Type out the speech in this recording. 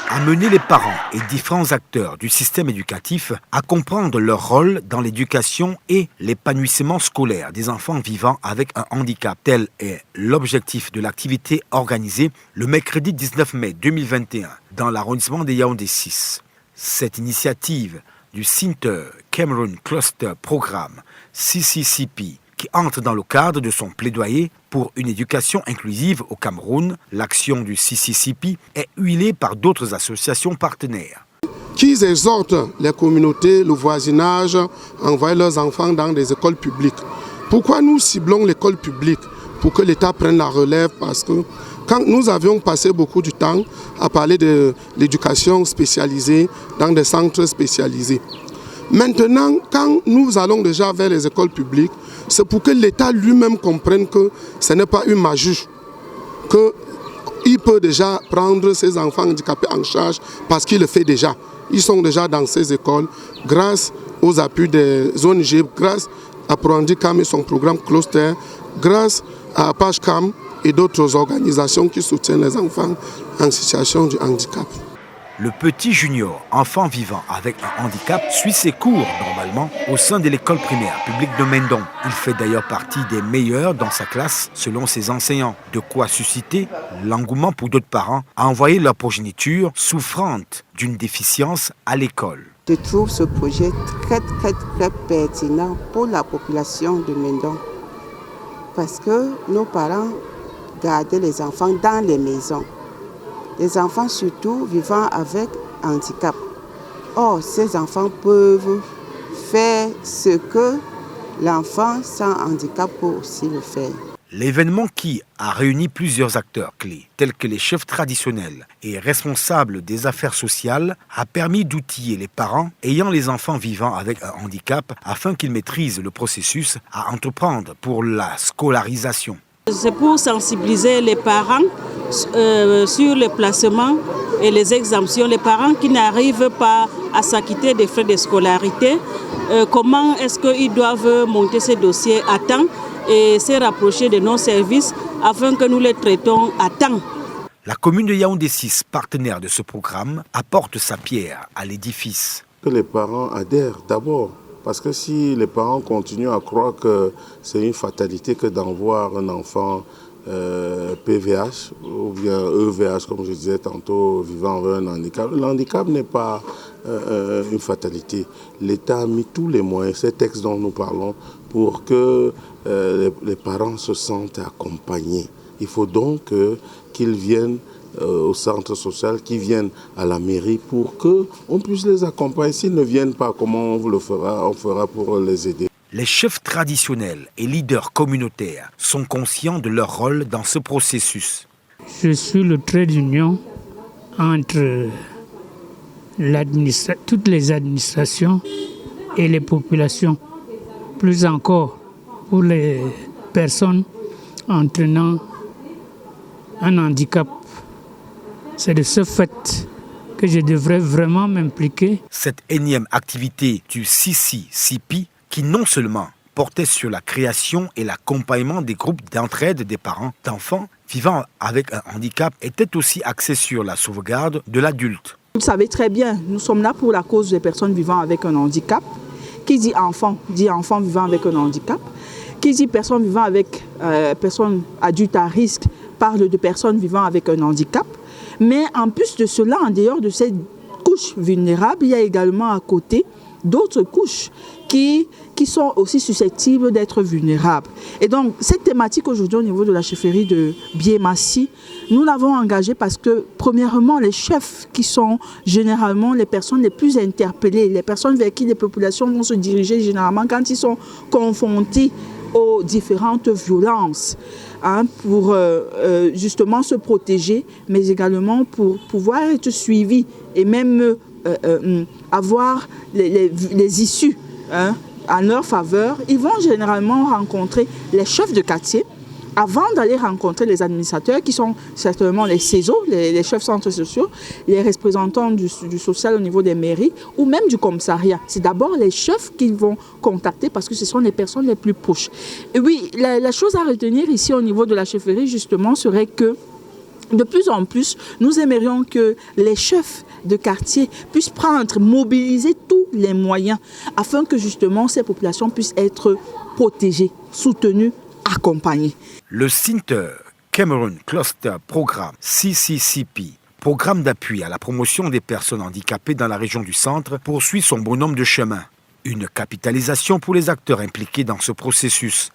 Amener les parents et différents acteurs du système éducatif à comprendre leur rôle dans l'éducation et l'épanouissement scolaire des enfants vivant avec un handicap. Tel est l'objectif de l'activité organisée le mercredi 19 mai 2021 dans l'arrondissement de Yaoundé 6. Cette initiative du Center Cameroon Cluster Programme CCCP qui entre dans le cadre de son plaidoyer pour une éducation inclusive au Cameroun, l'action du CCCP est huilée par d'autres associations partenaires. Qui exhortent les communautés, le voisinage, à envoyer leurs enfants dans des écoles publiques. Pourquoi nous ciblons l'école publique? Pour que l'État prenne la relève, parce que quand nous avions passé beaucoup de temps à parler de l'éducation spécialisée dans des centres spécialisés. Maintenant, quand nous allons déjà vers les écoles publiques, c'est pour que l'État lui-même comprenne que ce n'est pas une magie, qu'il peut déjà prendre ses enfants handicapés en charge parce qu'il le fait déjà. Ils sont déjà dans ces écoles grâce aux appuis des ONG, grâce à Prohandicam et son programme Cluster, grâce à PageCam et d'autres organisations qui soutiennent les enfants en situation de handicap. Le petit junior, enfant vivant avec un handicap, suit ses cours normalement au sein de l'école primaire publique de Mendon. Il fait d'ailleurs partie des meilleurs dans sa classe selon ses enseignants. De quoi susciter l'engouement pour d'autres parents à envoyer leur progéniture souffrante d'une déficience à l'école. Je trouve ce projet très pertinent pour la population de Mendon. Parce que nos parents gardaient les enfants dans les maisons. Les enfants surtout vivant avec handicap. Or, ces enfants peuvent faire ce que l'enfant sans handicap peut aussi le faire. L'événement qui a réuni plusieurs acteurs clés, tels que les chefs traditionnels et responsables des affaires sociales, a permis d'outiller les parents ayant les enfants vivant avec un handicap afin qu'ils maîtrisent le processus à entreprendre pour la scolarisation. C'est pour sensibiliser les parents sur les placements et les exemptions. Les parents qui n'arrivent pas à s'acquitter des frais de scolarité, comment est-ce qu'ils doivent monter ces dossiers à temps et se rapprocher de nos services afin que nous les traitons à temps. La commune de Yaoundé 6, partenaire de ce programme, apporte sa pierre à l'édifice. Que les parents adhèrent d'abord. Parce que si les parents continuent à croire que c'est une fatalité que d'envoyer un enfant PVH ou bien EVH, comme je disais tantôt, vivant avec un handicap, l'handicap n'est pas une fatalité. L'État a mis tous les moyens, ces textes dont nous parlons, pour que les parents se sentent accompagnés. Il faut donc qu'ils viennent au centre social, qui viennent à la mairie pour qu'on puisse les accompagner. S'ils ne viennent pas, comment on le fera? On fera pour les aider. Les chefs traditionnels et leaders communautaires sont conscients de leur rôle dans ce processus. Je suis le trait d'union entre toutes les administrations et les populations, plus encore pour les personnes entraînant un handicap. C'est de ce fait que je devrais vraiment m'impliquer. Cette énième activité du CCCP, qui non seulement portait sur la création et l'accompagnement des groupes d'entraide des parents d'enfants vivant avec un handicap, était aussi axée sur la sauvegarde de l'adulte. Vous le savez très bien, nous sommes là pour la cause des personnes vivant avec un handicap. Qui dit enfant vivant avec un handicap. Qui dit personne vivant avec personnes adultes à risque parle de personnes vivant avec un handicap. Mais en plus de cela, en dehors de cette couche vulnérable, il y a également à côté d'autres couches qui sont aussi susceptibles d'être vulnérables. Et donc, cette thématique aujourd'hui au niveau de la chefferie de Biémassi, nous l'avons engagée parce que, premièrement, les chefs qui sont généralement les personnes les plus interpellées, les personnes vers qui les populations vont se diriger généralement quand ils sont confrontés aux différentes violences, pour justement se protéger, mais également pour pouvoir être suivis et même avoir les issues en leur faveur. Ils vont généralement rencontrer les chefs de quartier avant d'aller rencontrer les administrateurs qui sont certainement les CESO, les chefs centres sociaux, les représentants du social au niveau des mairies ou même du commissariat. C'est d'abord les chefs qu'ils vont contacter parce que ce sont les personnes les plus proches. Et oui, la chose à retenir ici au niveau de la chefferie justement serait que de plus en plus, nous aimerions que les chefs de quartier puissent mobiliser tous les moyens afin que justement ces populations puissent être protégées, soutenues, accompagnées. Le CINTER, Cameroon Cluster Programme, CCCP, programme d'appui à la promotion des personnes handicapées dans la région du centre, poursuit son bonhomme de chemin. Une capitalisation pour les acteurs impliqués dans ce processus.